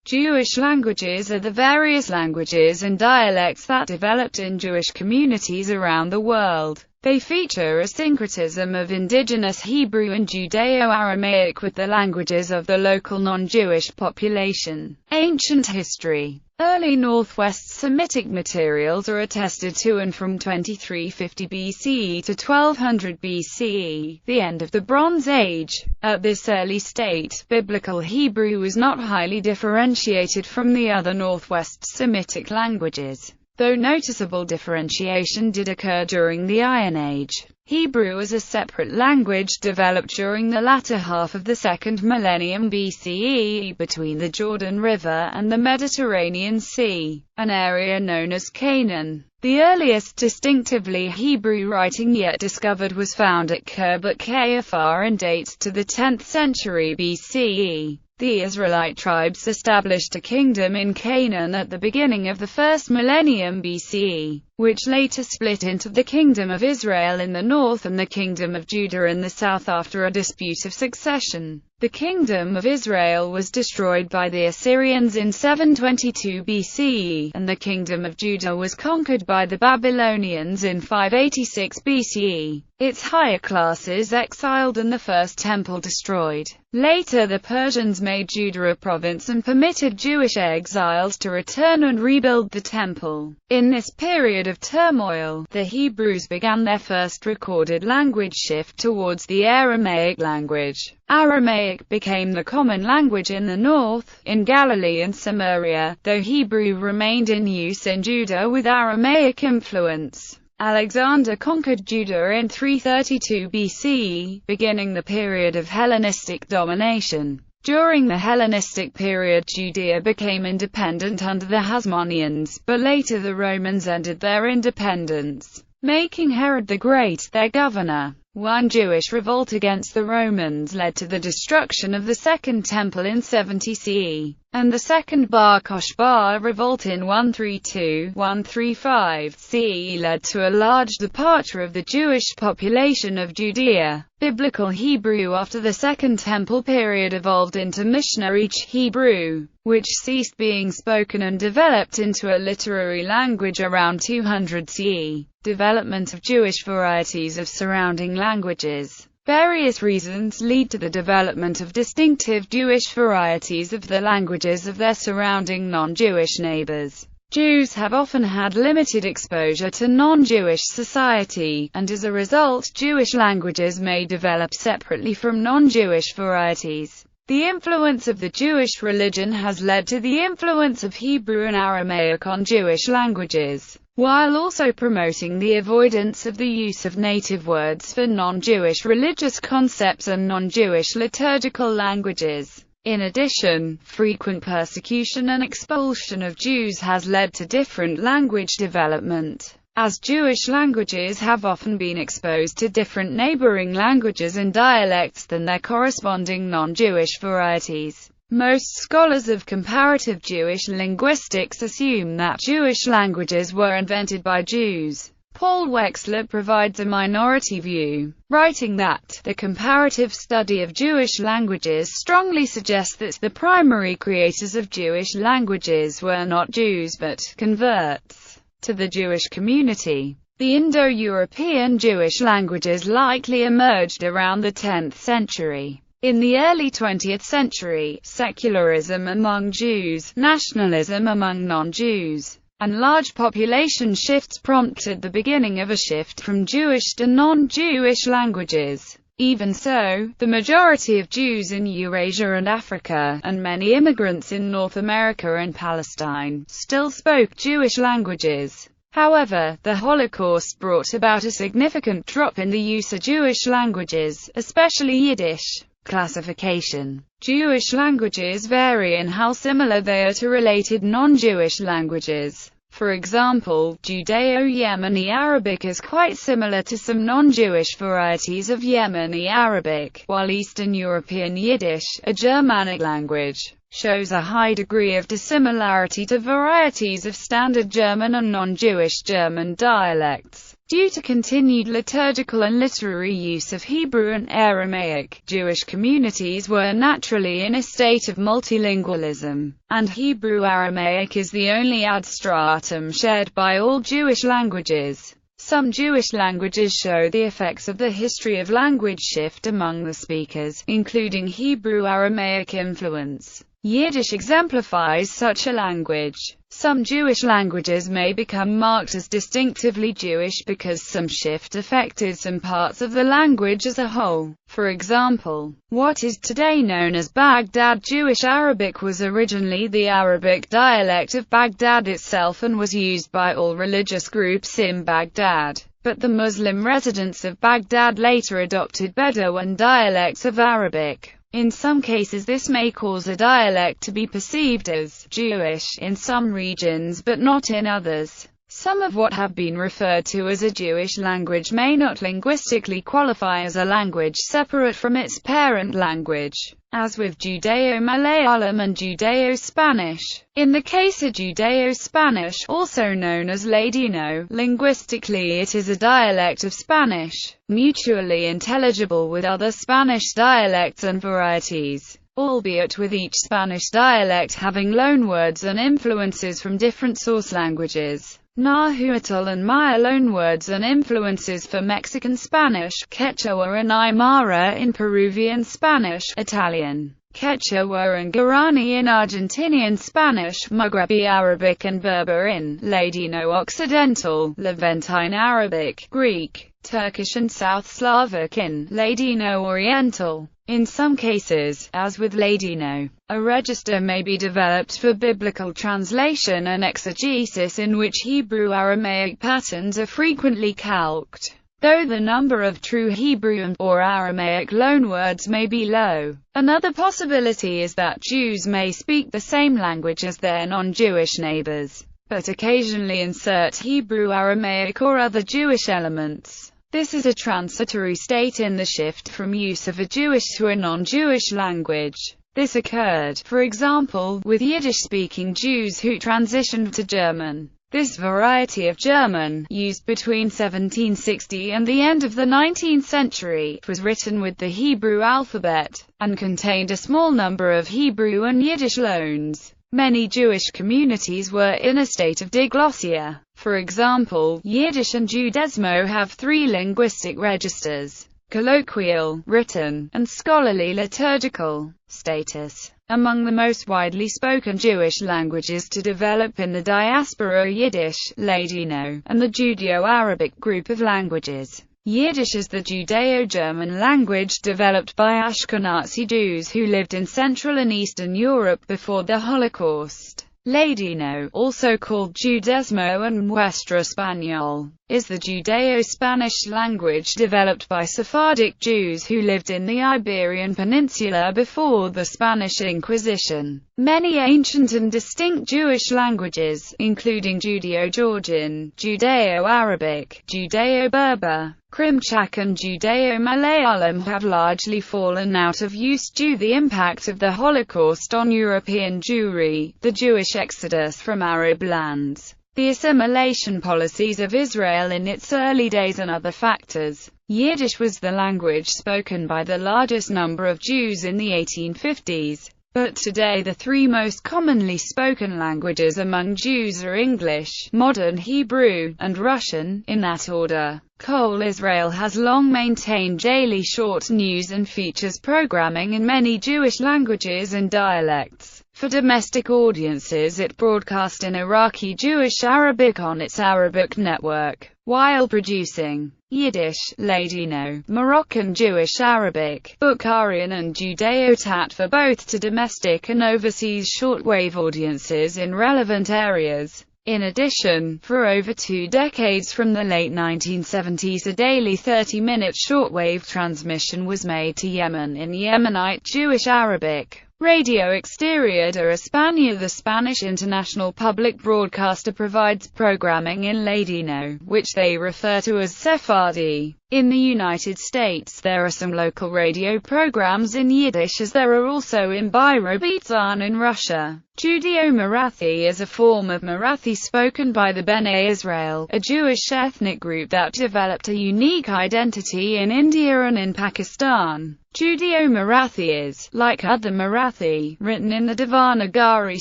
Jewish languages are the various languages and dialects that developed in Jewish communities around the world. They feature a syncretism of indigenous Hebrew and Judeo-Aramaic with the languages of the local non-Jewish population. Ancient history. Early Northwest Semitic materials are attested to and from 2350 BCE to 1200 BCE, the end of the Bronze Age. At this early state, Biblical Hebrew was not highly differentiated from the other Northwest Semitic languages, though noticeable differentiation did occur during the Iron Age. Hebrew as a separate language developed during the latter half of the second millennium BCE between the Jordan River and the Mediterranean Sea, an area known as Canaan. The earliest distinctively Hebrew writing yet discovered was found at Khirbet Qafar and dates to the 10th century BCE. The Israelite tribes established a kingdom in Canaan at the beginning of the first millennium BCE, which later split into the Kingdom of Israel in the north and the Kingdom of Judah in the south after a dispute of succession. The Kingdom of Israel was destroyed by the Assyrians in 722 BCE, and the Kingdom of Judah was conquered by the Babylonians in 586 BCE. Its higher classes exiled and the first temple destroyed. Later the Persians made Judah a province and permitted Jewish exiles to return and rebuild the temple. In this period of turmoil, the Hebrews began their first recorded language shift towards the Aramaic language. Aramaic became the common language in the north, in Galilee and Samaria, though Hebrew remained in use in Judah with Aramaic influence. Alexander conquered Judah in 332 BCE, beginning the period of Hellenistic domination. During the Hellenistic period, Judea became independent under the Hasmoneans, but later the Romans ended their independence, making Herod the Great their governor. One Jewish revolt against the Romans led to the destruction of the Second Temple in 70 CE, and the Second Bar Kokhba revolt in 132-135 CE led to a large departure of the Jewish population of Judea. Biblical Hebrew after the Second Temple period evolved into Missionary Hebrew, which ceased being spoken and developed into a literary language around 200 CE. Development of Jewish varieties of surrounding languages. Various reasons lead to the development of distinctive Jewish varieties of the languages of their surrounding non-Jewish neighbors. Jews have often had limited exposure to non-Jewish society, and as a result, Jewish languages may develop separately from non-Jewish varieties. The influence of the Jewish religion has led to the influence of Hebrew and Aramaic on Jewish languages, while also promoting the avoidance of the use of native words for non-Jewish religious concepts and non-Jewish liturgical languages. In addition, frequent persecution and expulsion of Jews has led to different language development, as Jewish languages have often been exposed to different neighboring languages and dialects than their corresponding non-Jewish varieties. Most scholars of comparative Jewish linguistics assume that Jewish languages were invented by Jews. Paul Wexler provides a minority view, writing that the comparative study of Jewish languages strongly suggests that the primary creators of Jewish languages were not Jews but converts to the Jewish community. The Indo-European Jewish languages likely emerged around the 10th century. In the early 20th century, secularism among Jews, nationalism among non-Jews, and large population shifts prompted the beginning of a shift from Jewish to non-Jewish languages. Even so, the majority of Jews in Eurasia and Africa, and many immigrants in North America and Palestine, still spoke Jewish languages. However, the Holocaust brought about a significant drop in the use of Jewish languages, especially Yiddish. Classification. Jewish languages vary in how similar they are to related non-Jewish languages. For example, Judeo-Yemeni Arabic is quite similar to some non-Jewish varieties of Yemeni Arabic, while Eastern European Yiddish, a Germanic language, shows a high degree of dissimilarity to varieties of Standard German and non-Jewish German dialects. Due to continued liturgical and literary use of Hebrew and Aramaic, Jewish communities were naturally in a state of multilingualism, and Hebrew-Aramaic is the only ad stratum shared by all Jewish languages. Some Jewish languages show the effects of the history of language shift among the speakers, including Hebrew-Aramaic influence. Yiddish exemplifies such a language. Some Jewish languages may become marked as distinctively Jewish because some shift affected some parts of the language as a whole. For example, what is today known as Baghdad Jewish Arabic was originally the Arabic dialect of Baghdad itself and was used by all religious groups in Baghdad. But the Muslim residents of Baghdad later adopted Bedouin dialects of Arabic. In some cases this may cause a dialect to be perceived as Jewish in some regions but not in others. Some of what have been referred to as a Jewish language may not linguistically qualify as a language separate from its parent language, as with Judeo-Malayalam and Judeo-Spanish. In the case of Judeo-Spanish, also known as Ladino, linguistically it is a dialect of Spanish, mutually intelligible with other Spanish dialects and varieties, albeit with each Spanish dialect having loanwords and influences from different source languages. Nahuatl and Maya loanwords and influences for Mexican Spanish, Quechua and Aymara in Peruvian Spanish, Italian, Quechua and Guarani in Argentinian Spanish, Maghrebi Arabic and Berber in Ladino Occidental, Levantine Arabic, Greek, Turkish and South Slavic in Ladino Oriental. In some cases, as with Ladino, a register may be developed for biblical translation and exegesis in which Hebrew-Aramaic patterns are frequently calqued, though the number of true Hebrew or Aramaic loanwords may be low. Another possibility is that Jews may speak the same language as their non-Jewish neighbors, but occasionally insert Hebrew-Aramaic or other Jewish elements. This is a transitory state in the shift from use of a Jewish to a non-Jewish language. This occurred, for example, with Yiddish-speaking Jews who transitioned to German. This variety of German, used between 1760 and the end of the 19th century, was written with the Hebrew alphabet, and contained a small number of Hebrew and Yiddish loans. Many Jewish communities were in a state of diglossia. For example, Yiddish and Judaismo have three linguistic registers: colloquial, written, and scholarly liturgical status. Among the most widely spoken Jewish languages to develop in the diaspora are Yiddish, Ladino, and the Judeo-Arabic group of languages. Yiddish is the Judeo-German language developed by Ashkenazi Jews who lived in Central and Eastern Europe before the Holocaust. Ladino, also called Judaismo and Nuestro Español, is the Judeo-Spanish language developed by Sephardic Jews who lived in the Iberian Peninsula before the Spanish Inquisition. Many ancient and distinct Jewish languages, including Judeo-Georgian, Judeo-Arabic, Judeo-Berber, Crimchak and Judeo-Malayalam, have largely fallen out of use due to the impact of the Holocaust on European Jewry, the Jewish exodus from Arab lands, the assimilation policies of Israel in its early days and other factors. Yiddish was the language spoken by the largest number of Jews in the 1850s. But today the three most commonly spoken languages among Jews are English, Modern Hebrew, and Russian, in that order. Kol Israel has long maintained daily short news and features programming in many Jewish languages and dialects. For domestic audiences it broadcast in Iraqi Jewish Arabic on its Arabic network, while producing Yiddish, Ladino, Moroccan Jewish Arabic, Bukharian and Judeo-Tat for both to domestic and overseas shortwave audiences in relevant areas. In addition, for over 2 decades from the late 1970s a daily 30-minute shortwave transmission was made to Yemen in Yemenite Jewish Arabic. Radio Exterior de España, the Spanish international public broadcaster, provides programming in Ladino, which they refer to as Sephardi. In the United States there are some local radio programs in Yiddish, as there are also in Birobizan in Russia. Judeo-Marathi is a form of Marathi spoken by the Bnei Israel, a Jewish ethnic group that developed a unique identity in India and in Pakistan. Judeo-Marathi is, like other Marathi, written in the Devanagari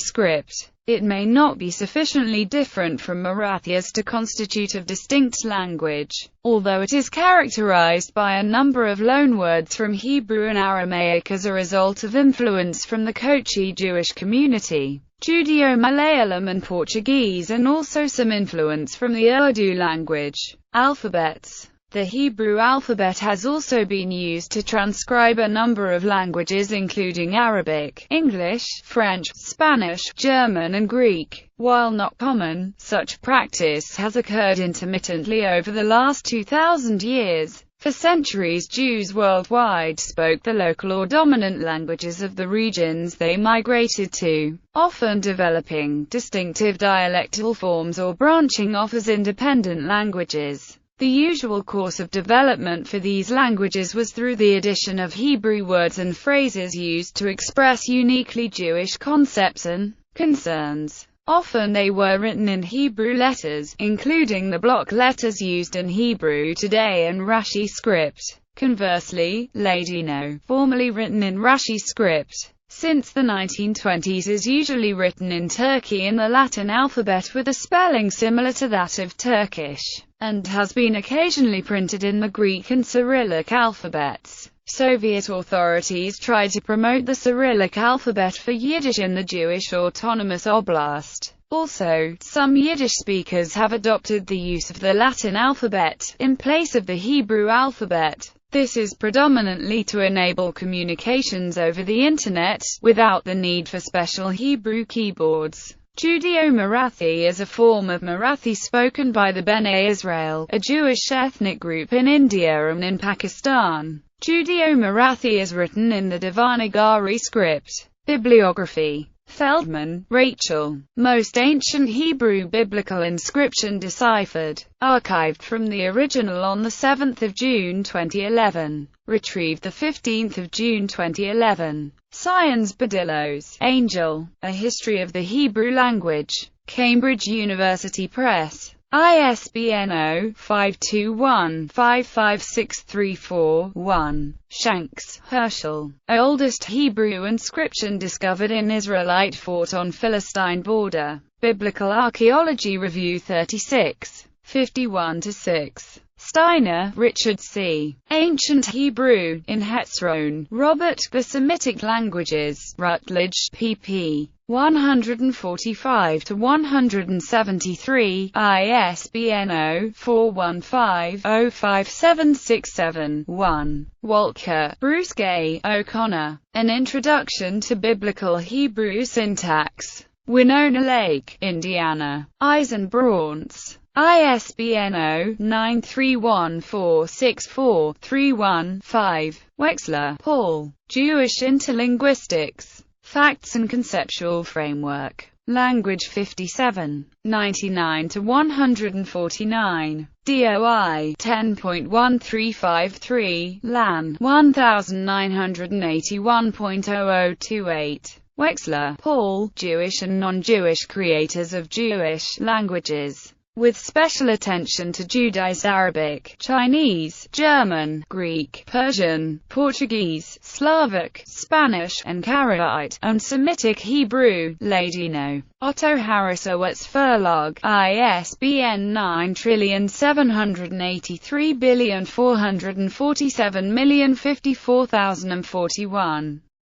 script. It may not be sufficiently different from Marathi as to constitute a distinct language, although it is characterized by a number of loanwords from Hebrew and Aramaic as a result of influence from the Kochi Jewish community, Judeo-Malayalam and Portuguese, and also some influence from the Urdu language. Alphabets. The Hebrew alphabet has also been used to transcribe a number of languages including Arabic, English, French, Spanish, German and Greek. While not common, such practice has occurred intermittently over the last 2,000 years. For centuries Jews worldwide spoke the local or dominant languages of the regions they migrated to, often developing distinctive dialectal forms or branching off as independent languages. The usual course of development for these languages was through the addition of Hebrew words and phrases used to express uniquely Jewish concepts and concerns. Often they were written in Hebrew letters, including the block letters used in Hebrew today and Rashi script. Conversely, Ladino, formerly written in Rashi script, since the 1920s is usually written in Turkey in the Latin alphabet with a spelling similar to that of Turkish, and has been occasionally printed in the Greek and Cyrillic alphabets. Soviet authorities tried to promote the Cyrillic alphabet for Yiddish in the Jewish Autonomous Oblast. Also, some Yiddish speakers have adopted the use of the Latin alphabet, in place of the Hebrew alphabet. This is predominantly to enable communications over the Internet, without the need for special Hebrew keyboards. Judeo-Marathi is a form of Marathi spoken by the Bnei Israel, a Jewish ethnic group in India and in Pakistan. Judeo-Marathi is written in the Devanagari script. Bibliography. Feldman, Rachel. Most Ancient Hebrew Biblical Inscription Deciphered. Archived from the original on 7 June 2011. Retrieved 15 June 2011. Science Badillos. Angel. A History of the Hebrew Language. Cambridge University Press. ISBN 0-521-55634-1. Shanks, Herschel. Oldest Hebrew inscription discovered in Israelite fort on Philistine border. Biblical Archaeology Review 36. 51-6. Steiner, Richard C. Ancient Hebrew, in Hetzron, Robert, The Semitic Languages, Rutledge, pp. 145-173, ISBN 0-415-05767-1. Waltker, Bruce Gay, O'Connor. An Introduction to Biblical Hebrew Syntax. Winona Lake, Indiana. Eisenbrauns. ISBN 0-931464315. Wexler, Paul. Jewish Interlinguistics. Facts and Conceptual Framework. Language 57. 99-149. DOI 10.1353, LAN 1981.0028. Wexler, Paul. Jewish and Non-Jewish Creators of Jewish Languages, with special attention to Judaic-Arabic, Chinese, German, Greek, Persian, Portuguese, Slavic, Spanish, and Karaite, and Semitic Hebrew, Ladino. Otto Harrisowitz Verlag, ISBN 978344704705441.